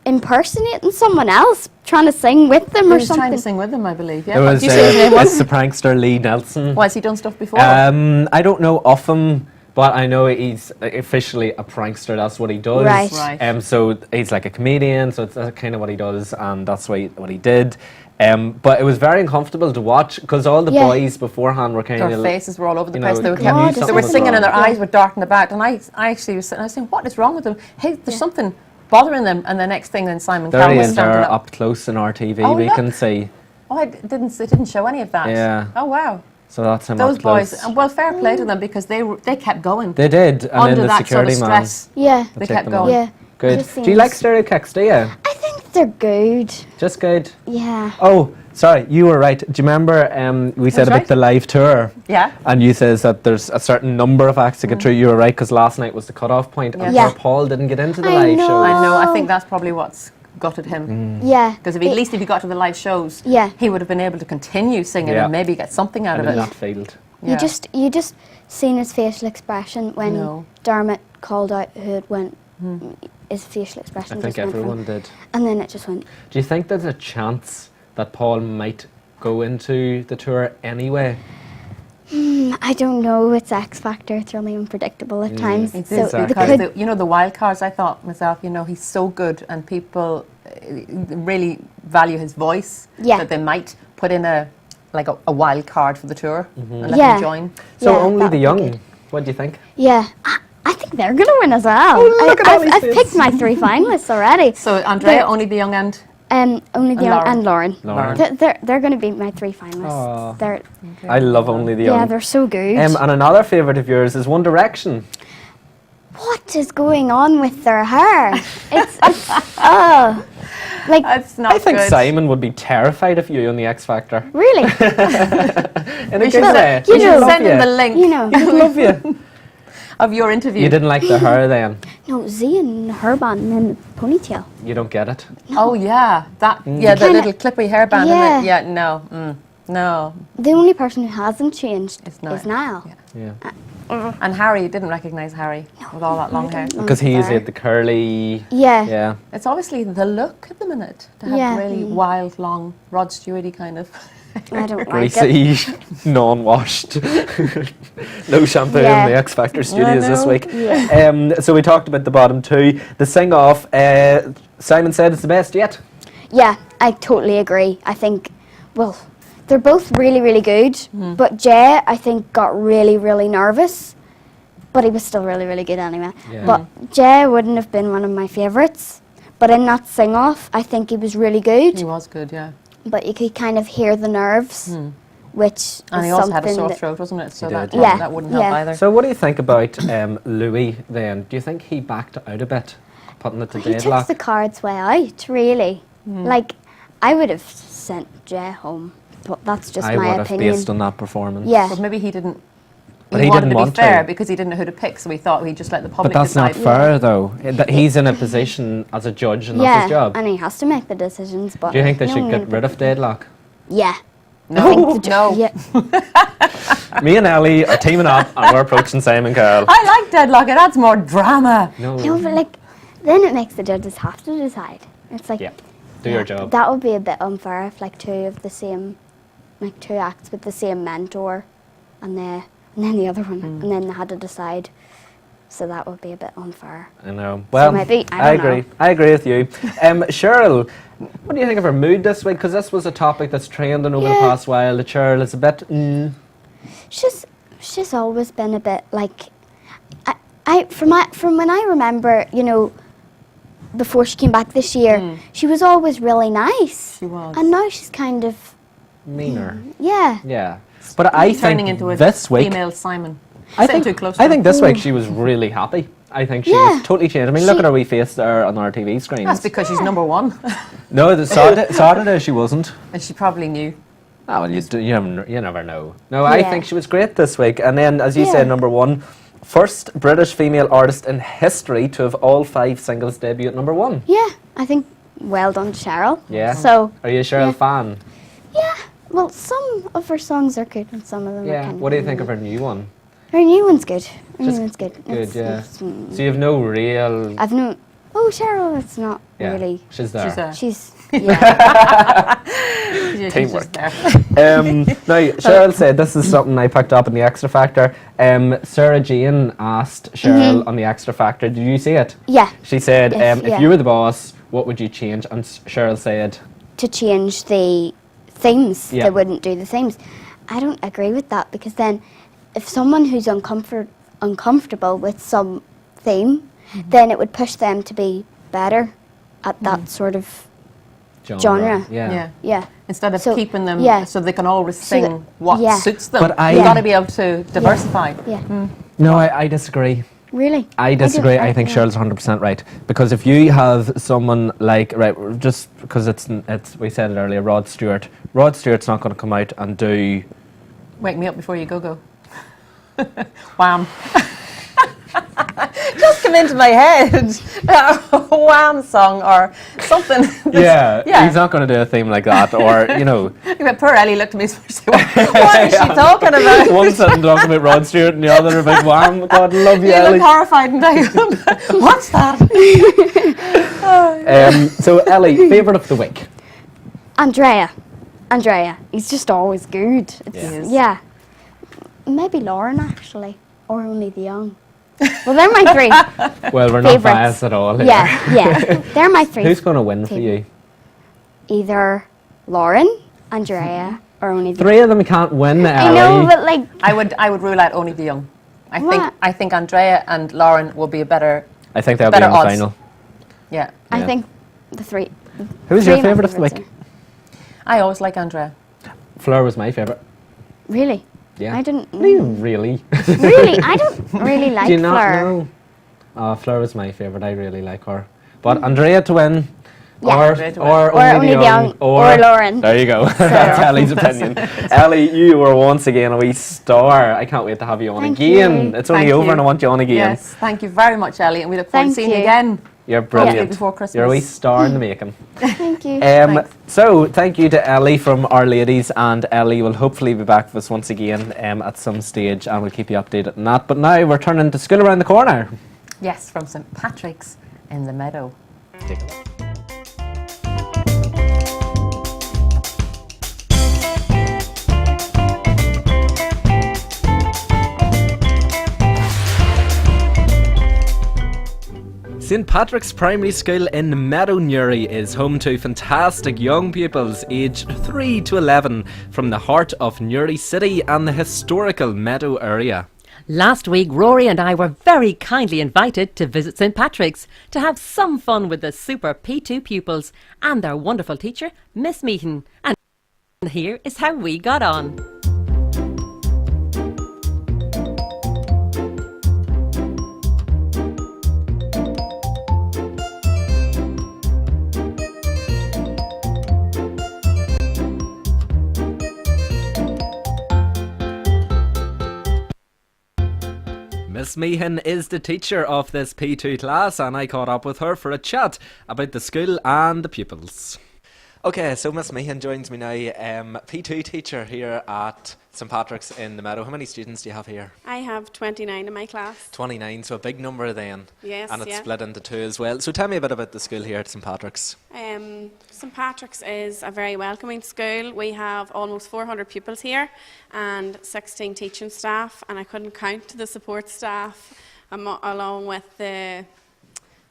impersonating someone else, trying to sing with them He or was trying to something? sing with them, I believe. Yeah. There What was do you say his name was? it's the prankster Lee Nelson. Why has he done stuff before? I don't know of him, But I know he's officially a prankster. That's what he does. Right. Right. So he's like a comedian. So that's kind of what he does, and that's what he did. But it was very uncomfortable to watch because all the Yeah. boys beforehand were kind Their of faces were all over the you place. know, They were, can you they tell were us singing about and their it? eyes were darting about. And I actually was sitting, I was saying, what is wrong with them? Hey, there's something bothering them. And the next thing, then Simon There Cowell he was is standing there up. up close in our TV. Oh, we look. can see. Oh, it didn't show any of that. Yeah. Oh, wow. So that's him Those up close. boys, well, fair play to them because they kept going. They did, and under then the that sort of security man. stress. Yeah. They take kept them going. on. Yeah. Good. Just Do you like seems- stereo kicks? Do you? I think they're good. Just good. Yeah. Oh, sorry, you were right. Do you remember we said about right. the live tour? Yeah. And you says that there's a certain number of acts to get through. You were right because last night was the cut-off point, and Yeah. poor Paul didn't get into the I live know. show. I know. I Oh. think that's probably what's gutted him. Mm. Yeah. Because at least if he got to the live shows, Yeah. he would have been able to continue singing Yeah. and maybe get something out And of in it. that field. Yeah. You just seen his facial expression when No. Dermot called out who it went. His facial expression I think just went from- everyone did. and then it just went. Do you think there's a chance that Paul might go into the tour anyway? I don't know. It's X Factor. It's really unpredictable at times. It So is exactly. they because could- the wild cards. I thought myself, he's so good, and people really value his voice. Yeah. That they might put in a wild card for the tour and let Yeah. him join. So Yeah, only that the would be young. good. What do you think? Yeah. I think they're going to win as well. look at Ellie's I've face. picked my 3 finalists already. So Andrea, They're- only the young end. Only the young Lauren. and Lauren. Lauren. They're going to be my 3 finalists. Aw. They're I love only the young. yeah, they're so good. And another favourite of yours is One Direction. What is going on with their hair? It's oh, like That's not I think good. Simon would be terrified of you on the X Factor. really, In a should good say- way. you He'd know- love Send him the you. link you know. He'd love you. of your interview. You didn't like the hair then. No, Z and her band and then the ponytail. You don't get it. Oh yeah, the Kinda- little clippy hairband. Yeah. Yeah, no, no. The only person who hasn't changed It's is Niall. Niall. Yeah. And Harry, you didn't recognise Harry with all that long hair. Because he usually had the curly. Yeah. Yeah. It's obviously the look at the minute to have Yeah. really wild, long Rod Stewart-y kind of. I don't like it. Greasy, non-washed. No shampoo Yeah. in the X Factor studios this know. week. So we talked about the bottom two. The sing-off, Simon said it's the best yet. Yeah, I totally agree. I think, well, they're both really, really good. Hmm. But Jay, I think, got really, really nervous. But he was still really, really good anyway. Yeah. But Jay wouldn't have been one of my favourites. But in that sing-off, I think he was really good. He was good, yeah. But you could kind of hear the nerves, which And is he also had a something sore that- throat, wasn't it? So He that, did. Yeah. that wouldn't help Yeah. either. So what do you think about Louis then? Do you think he backed out a bit, putting it to He took deadlock? the cards way out, really. Like, I would have sent Jay home. But that's just I my would have opinion. based on that performance. Yeah. But maybe he didn't. But he wanted didn't to want be fair to. because he didn't know who to pick, so he thought he'd just let the But public that's decide. not fair though. That he's in a position as a judge and that's Yeah, his job. and he has to make the decisions. But Do you think they no should one get would- rid of deadlock? Yeah. No, I think the ju- no. Yeah. Me and Ellie are teaming up and we're approaching Simon Cowell. I like deadlock. It adds more drama. No. No, but like, then it makes the judges have to decide. It's like, Yeah. Do your job. that would be a bit unfair if like two acts with the same mentor, and then the other one, and then they had to decide. So that would be a bit unfair. I know. Well, maybe- I don't agree. know. I agree with you. Cheryl, what do you think of her mood this week? Because this was a topic that's trending over the Yeah. past while. That Cheryl is a bit. She's always been a bit like, from when I remember, before she came back this year, she was always really nice. She was. And now she's kind of, meaner. yeah. Yeah. But I Turning think into a this week. female Simon. I Sitting think, too close to I him. think this week she was really happy. I think she Yeah. was totally changed. I mean, look She- at her wee face there on our TV screens. That's because she's number one. No, the Saturday she wasn't. And she probably knew. Oh, well, you never know. No, I Yeah. think she was great this week. And then, as you Yeah. said, number one, first British female artist in history to have all 5 singles debut at number one. Yeah, I think well done, Cheryl. Yeah. So, Are you a Cheryl yeah. fan? yeah, well, some of her songs are good and some of them are Yeah. kind What do you think of her new one? Her new one's good. Her Just new one's good. Good, yeah. it's, So you have no real. I've no, oh, Cheryl, it's not Yeah, really. she's there. She's, yeah. She's Teamwork. just there. Now, Cheryl said, this is something I picked up in the Extra Factor. Sarah Jane asked Cheryl on the Extra Factor, did you see it? Yeah, She said, If- if yeah. you were the boss, what would you change? And Cheryl said, to change the themes. Yeah. They wouldn't do the themes. I don't agree with that, because then if someone who's uncomfortable with some theme, then it would push them to be better at that sort of genre. Yeah. yeah. Instead of So, keeping them yeah. so they can always So that- sing what yeah. suits them. But I- You've got to be able to diversify. Yeah. No, I disagree. Really? I disagree. I don't think know. Cheryl's 100% right. Because if you have someone like, right, just because it's we said it earlier, Rod Stewart's not going to come out and do. Wake me up before you go. Wham. Just come into my head. A Wham song or something. Yeah, he's not going to do a theme like that, or you know. Poor Ellie looked at me and said, what is she talking about? One sitting talking about Rod Stewart and the other about Wham. God, love you, You Ellie. look horrified and diamond. What's that? So Ellie, favourite of the week. Andrea. He's just always good. He is. Yeah. Maybe Lauren, actually. Or Only the Young. Well, they're my three. Well, we're not Favourites. biased at all here. Yeah. They're my three. Who's going to win for you? Either Lauren, Andrea, or Only the Three of them can't win, Ellie. I know, but like, I would rule out Only the Young. What? I think Andrea and Lauren will be a better. I think they'll be in better the odds. final. Yeah. I Yeah. think the three. Who's three your of my favourite of the favourites week? I always like Andrea. Fleur was my favourite. Really? Yeah. I didn't. Really? Really? I don't really like Do you not Fleur. know? Fleur was my favourite. I really like her. But Andrea to win. Yeah. Or, Andrea to win. or, Or Only the Young, or Lauren. There you go. That's Ellie's opinion. Ellie, you were once again a wee star. I can't wait to have you on Thank again. you. It's only Thank over you. and I want you on again. Yes. Thank you very much, Ellie, and we look forward to Thank seeing you you. again. You're Hopefully brilliant. before Christmas. You're a wee star in the making. Thank you. Thanks. So, thank you to Ellie from Our Ladies, and Ellie will hopefully be back with us once again at some stage, and we'll keep you updated on that. But now we're turning to School Around the Corner. Yes, from St Patrick's in the Meadow. Take a look. St Patrick's Primary School in Meadow, Newry is home to fantastic young pupils aged 3 to 11 from the heart of Newry City and the historical Meadow area. Last week, Rory and I were very kindly invited to visit St Patrick's to have some fun with the super P2 pupils and their wonderful teacher, Miss Meaton. And here is how we got on. Miss Meehan is the teacher of this P2 class, and I caught up with her for a chat about the school and the pupils. Okay, so Miss Meehan joins me now, P2 teacher here at St Patrick's in the Meadow. How many students do you have here? I have 29 in my class. 29, so a big number then. Yes, And it's yeah. split into two as well. So tell me a bit about the school here at St Patrick's. St Patrick's is a very welcoming school. We have almost 400 pupils here and 16 teaching staff, and I couldn't count the support staff along with the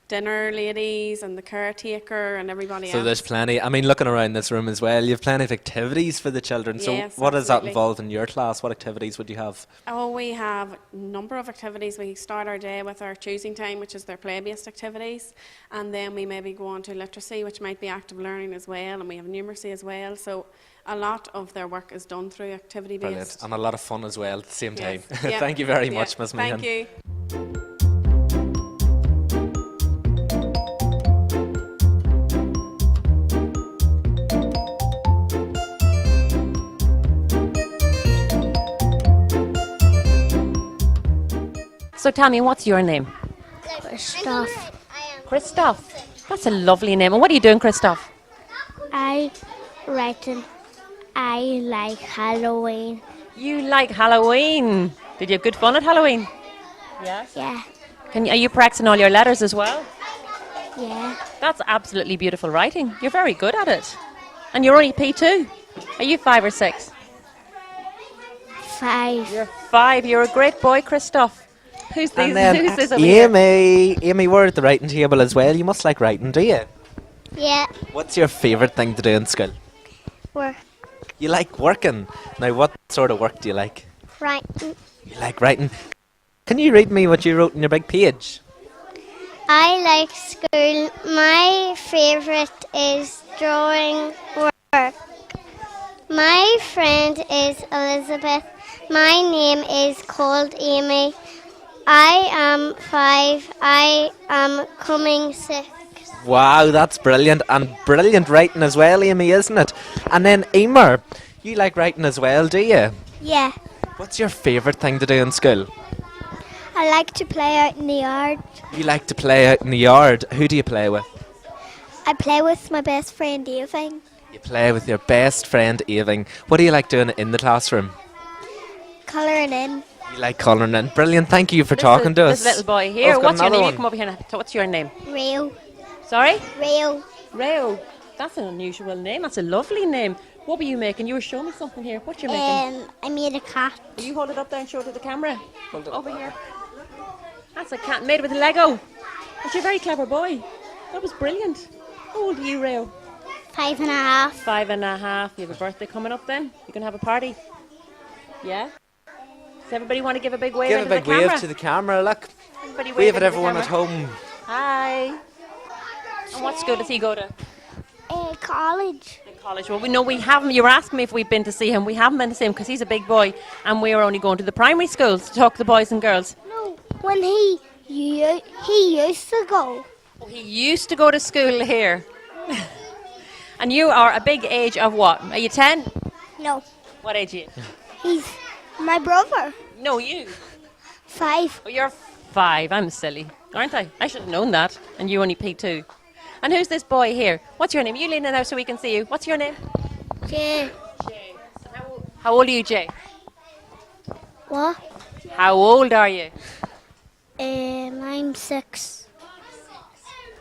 dinner ladies and the caretaker and everybody So else. there's plenty. I mean, looking around this room as well, you have plenty of activities for the children. Yes, so what does that absolutely. involve in your class? What activities would you have? Oh, we have a number of activities. We start our day with our choosing time, which is their play-based activities, and then we maybe go on to literacy, which might be active learning as well, and we have numeracy as well. So a lot of their work is done through activity-based. Brilliant. And a lot of fun as well at the same time. Yes. Yeah. Thank you very Yeah. much, Miss Meehan. Thank you. So tell me, what's your name? Christoph. Christoph. That's a lovely name. And what are you doing, Christoph? I reckon I like Halloween. You like Halloween. Did you have good fun at Halloween? Yeah. Are you practicing all your letters as well? Yeah. That's absolutely beautiful writing. You're very good at it. And you're only P2. Are you 5 or 6? 5. You're 5. You're a great boy, Christoph. Who's And these? then Who's this over here? Amy, we're at the writing table as well. You must like writing, do you? Yeah. What's your favourite thing to do in school? Work. You like working. Now, what sort of work do you like? Writing. You like writing. Can you read me what you wrote on your big page? I like school. My favourite is drawing work. My friend is Elizabeth. My name is called Amy. I am 5. I am coming 6. Wow, that's brilliant. And brilliant writing as well, Amy, isn't it? And then, Emer, you like writing as well, do you? Yeah. What's your favourite thing to do in school? I like to play out in the yard. You like to play out in the yard. Who do you play with? I play with my best friend Irving. You play with your best friend, Aving. What do you like doing in the classroom? Colouring in. You like colouring in. Brilliant. Thank you for talking to us. This little boy here. I've got What's your another name? one. You come over here now. So what's your name? Real. Sorry? Real. Reo. That's an unusual name. That's a lovely name. What were you making? You were showing me something here. What you making? I made a cat. Will you hold it up there and show it to the camera? Hold it over here. That's a cat made with Lego. But you're a very clever boy. That was brilliant. How old are you, Reo? 5.5. 5.5. You have a birthday coming up then? You're going to have a party? Yeah? Does everybody want to give a big wave Give a into big the camera? wave to the camera. Look. Everybody Wave at into the everyone at camera. home. Hi. And what school does he go to? College. In college. Well, we know we haven't. You were asking me if we've been to see him. We haven't been to see him because he's a big boy, and we are only going to the primary schools to talk to the boys and girls. No, when he used to go. Oh, he used to go to school here. And you are a big age of what? Are you 10? No, What age are you? he's my brother. No, you. 5. Oh, you're 5. I'm silly, aren't I? I should have known that. And you only P2. And who's this boy here? What's your name? You lean in now so we can see you. What's your name? Jay. Jay. How old are you, Jay? What? How old are you? I'm 6.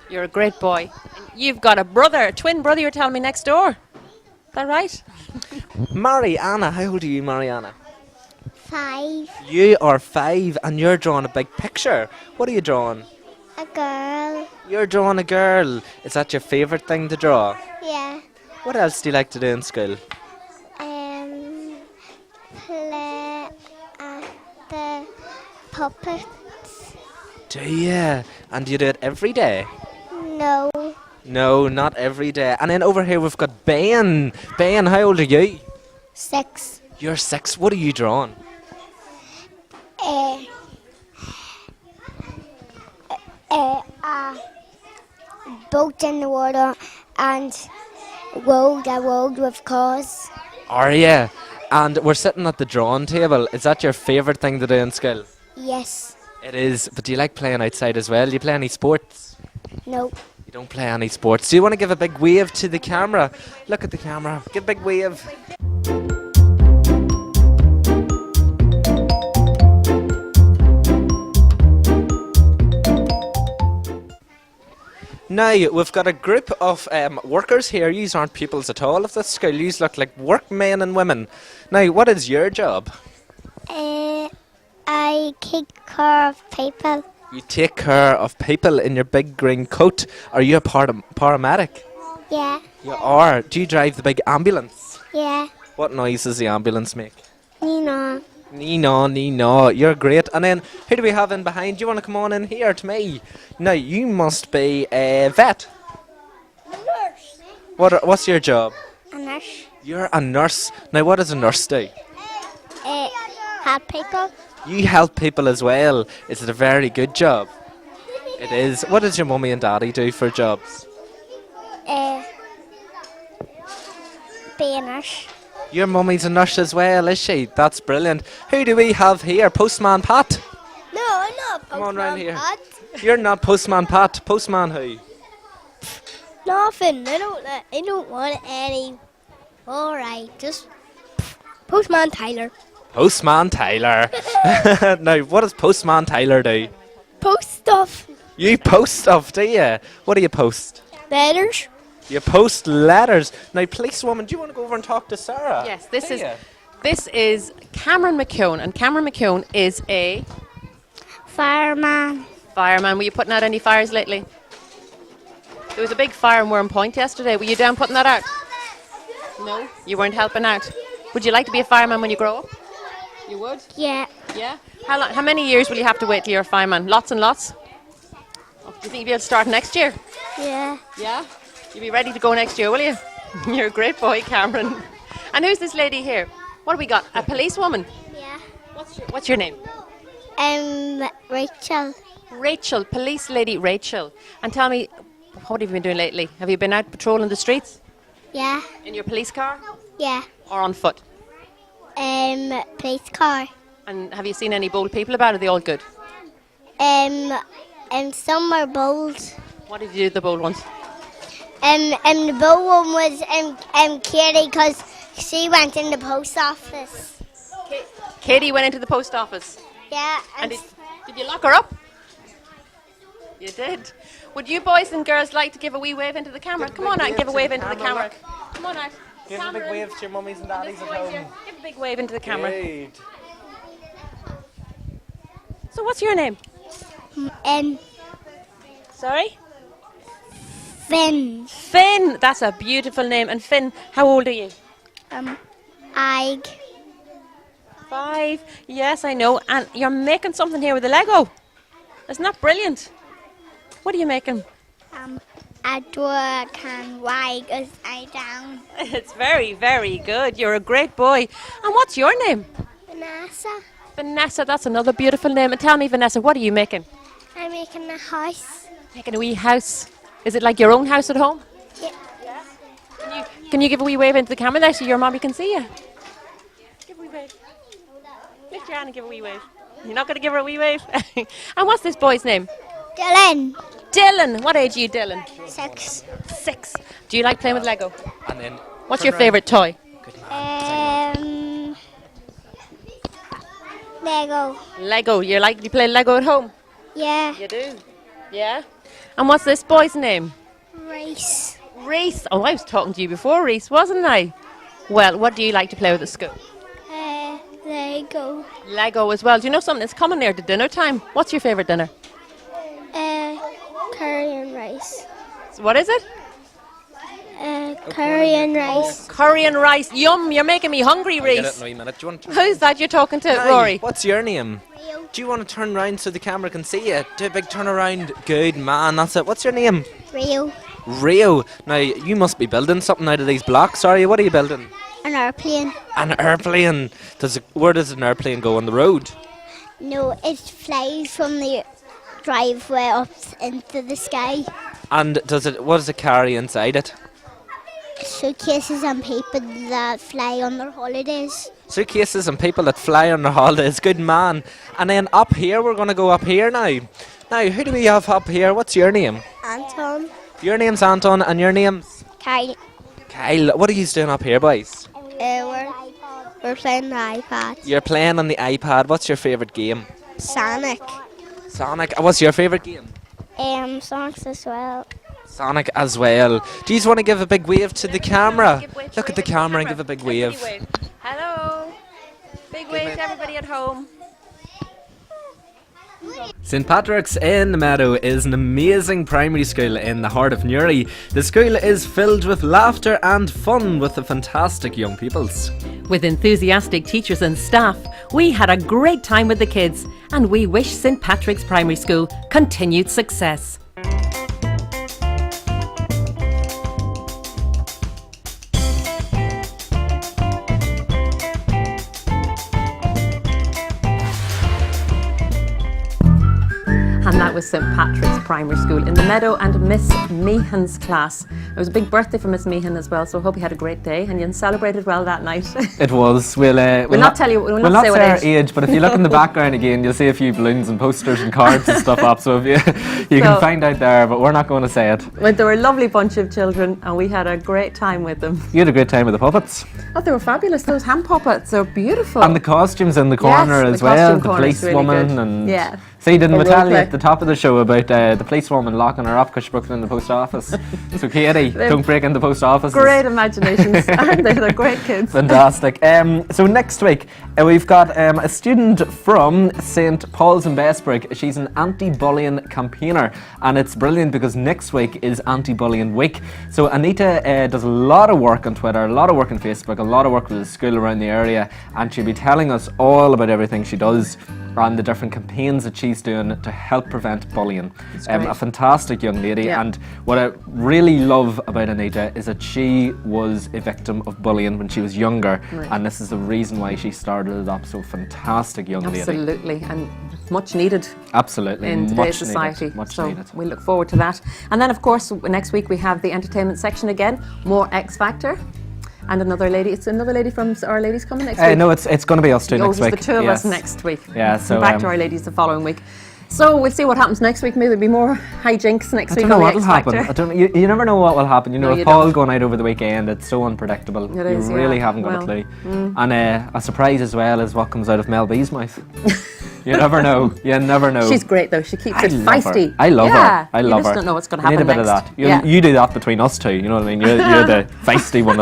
You're a great boy. And you've got a brother, a twin brother you're telling me next door. Is that right? Mariana, how old are you, Mariana? 5. You are 5 and you're drawing a big picture. What are you drawing? A girl. You're drawing a girl. Is that your favourite thing to draw? Yeah. What else do you like to do in school? Play at the puppets. Do you? And do you do it every day? No. No, not every day. And then over here we've got Ben. Ben, how old are you? 6. You're 6. What are you drawing? A boat in the water and a road with cars. Are you? And we're sitting at the drawing table. Is that your favourite thing to do in school? Yes. It is. But do you like playing outside as well? Do you play any sports? No. You don't play any sports. Do you want to give a big wave to the camera? Look at the camera. Give a big wave. Now, we've got a group of workers here. Yous aren't pupils at all of this school. Yous look like workmen and women. Now, what is your job? I take care of people. You take care of people in your big green coat. Are you a paramedic? Yeah. You are. Do you drive the big ambulance? Yeah. What noise does the ambulance make? Nina. Nino. You're great. And then, who do we have in behind? You want to come on in here to me? Now, you must be a vet. Nurse. What's your job? A nurse. You're a nurse. Now, what does a nurse do? Help people. You help people as well. Is it a very good job? It is. What does your mummy and daddy do for jobs? Be a nurse. Your mummy's a nurse as well, is she? That's brilliant. Who do we have here? Postman Pat? No, I'm not. Come on round here. You're not Postman Pat. Postman who? Nothing. I don't want any. All right, just Postman Tyler. Postman Tyler. Now, what does Postman Tyler do? Post stuff. You post stuff, do you? What do you post? Letters. You post letters. Now, policewoman, do you want to go over and talk to Sarah? Yes, Do you? this is Cameron McKeown, and Cameron McKeown is a Fireman. fireman. Were you putting out any fires lately? There was a big fire in Worm Point yesterday. Were you down putting that out? No, you weren't helping out. Would you like to be a fireman when you grow up? You would? Yeah. Yeah. How many years will you have to wait till you're a fireman? Lots and lots? Oh, do you think you'll be able to start next year? Yeah. Yeah? You'll be ready to go next year, will you? You're a great boy, Cameron. And who's this lady here? What have we got? A policewoman? Yeah. What's your name? Rachel. Rachel, police lady Rachel. And tell me, what have you been doing lately? Have you been out patrolling the streets? Yeah. In your police car? Yeah. Or on foot? Police car. And have you seen any bold people about? Are they all good? Some are bold. What did you do with the bold ones? The bold one was Katie, because she went in the post office. Katie went into the post office. Yeah. And did you lock her up? You did. Would you boys and girls like to give a wee wave into the camera? Come on out and give a wave into the camera. Come on out. Give a big wave to your mummies and daddies at home. Give a big wave into the camera. Good. So what's your name? Sorry? Finn. Finn. That's a beautiful name. And Finn, how old are you? Ig. 5. Yes, I know. And you're making something here with a Lego. Isn't that brilliant? What are you making? A door can wag upside down. It's very, very good. You're a great boy. And what's your name? Vanessa. Vanessa, that's another beautiful name. And tell me, Vanessa, what are you making? I'm making a house. Making a wee house. Is it like your own house at home? Yeah. Can you give a wee wave into the camera there so your mommy can see you? Give a wee wave. Lift your hand and give a wee wave. You're not going to give her a wee wave? And what's this boy's name? Dylan. Dylan. What age are you, Dylan? 6. 6. Do you like playing with Lego? And then What's your favourite toy? Lego. Lego. You play Lego at home? Yeah. You do? Yeah. And what's this boy's name? Race. Reese. Oh, I was talking to you before, Reese, wasn't I? Well, what do you like to play with at school? Lego. Lego as well. Do you know something? It's coming near to dinner time. What's your favourite dinner? Curry and rice. So what is it? Curry and rice. Curry and rice. Yum, you're making me hungry, I'll get it Reese. in a wee minute. Do you want to Who's that you're talking to, Hi, Rory? What's your name? Rio. Do you want to turn around so the camera can see you? Do a big turn around. Good man, that's it. What's your name? Rio. Rio. Now, you must be building something out of these blocks, are you? What are you building? An airplane. An airplane. Where does an airplane go on the road? No, it flies from the driveway up into the sky. And what does it carry inside it? Suitcases and people that fly on their holidays. Suitcases and people that fly on their holidays. Good man. And then up here, we're going to go up here now. Now, who do we have up here? What's your name? Anton. Your name's Anton and your name's? Kyle. Kyle. What are you doing up here, boys? We're playing the iPad. You're playing on the iPad. What's your favourite game? Sonic. Sonic. What's your favourite game? Sonic as well. Sonic as well. Do you just want to give a big wave to the camera? Look at the camera and give a big wave. Hello. Big wave to everybody at home. St Patrick's in Meadow is an amazing primary school in the heart of Newry. The school is filled with laughter and fun with the fantastic young peoples. With enthusiastic teachers and staff, we had a great time with the kids, and we wish St Patrick's Primary School continued success. And that was St Patrick's Primary School in the Meadow and Miss Meehan's class. It was a big birthday for Miss Meehan as well, so I hope you had a great day and you celebrated well that night. It was. We'll not tell you. We'll not say say what our age. age, but if you look in the background again, you'll see a few balloons and posters and cards and stuff up. So if You can find out there, but we're not going to say it. But they were a lovely bunch of children, and we had a great time with them. You had a great time with the puppets. Oh, they were fabulous. Those hand puppets, they're beautiful. And the costumes in the corner Yes, as the well. costume The corner's policewoman really good. and Yeah. see, didn't we A tell you role at the top of the show about the policewoman locking her up because she broke in the post office? So Katie, don't break in the post office. Great imaginations, aren't they? They're great kids. Fantastic. So next week we've got a student from St Paul's in Bessbrook. She's an anti-bullying campaigner, and it's brilliant because next week is Anti-Bullying Week. So Anita does a lot of work on Twitter, a lot of work on Facebook, a lot of work with the school around the area, and she'll be telling us all about everything she does and the different campaigns that she's doing to help prevent bullying. A fantastic young lady, and what I really love about Anita is that she was a victim of bullying when she was younger, and this is the reason why she started it up. So fantastic young lady. Absolutely, and much needed. Absolutely, in today's society. Much so needed. we look forward to that. And then, of course, next week we have the entertainment section again, more X Factor. And another lady, it's another lady from Our Ladies coming next week. No, it's going to be us two next week. The two of us next week. Yeah, so back to Our Ladies the following week. So we'll see what happens next week. Maybe there'll be more hijinks next week. I don't know on what will the X happen. Factor. I don't. You never know what will happen. You know, No, with you Paul don't. going out over the weekend, it's so unpredictable. It is, you really yeah. haven't got Well, a clue. And a surprise as well is what comes out of Mel B's mouth. You never know. You never know. She's great though. She keeps I it love feisty. her. I love Yeah. her. I love You just her. don't know what's going to You happen need a bit next. of that. You do that between us two. You know what I mean? You're the feisty one.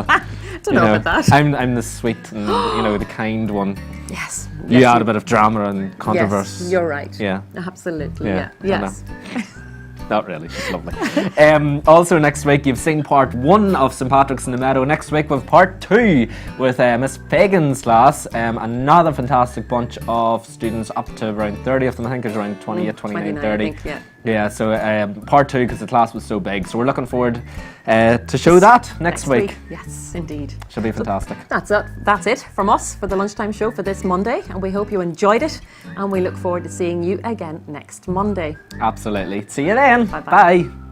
Don't know about that. I'm the sweet and the kind one. Yes. You add a bit of drama and controversy. Yes, you're right. Yeah. Absolutely. Yeah, Yeah. I know. Yes. Not really, she's lovely. Also next week you've seen part 1 of St Patrick's in the Meadow. Next week we've part 2 with Miss Fagan's class. Another fantastic bunch of students, up to around 30 of them. I think there's around 28, 29, 30. I think, yeah. Yeah, so part 2 because the class was so big. So we're looking forward to show that next week. Yes, indeed. Should be fantastic. That's it. That's it from us for the Lunchtime Show for this Monday, and we hope you enjoyed it, and we look forward to seeing you again next Monday. Absolutely. See you then. Bye-bye. Bye.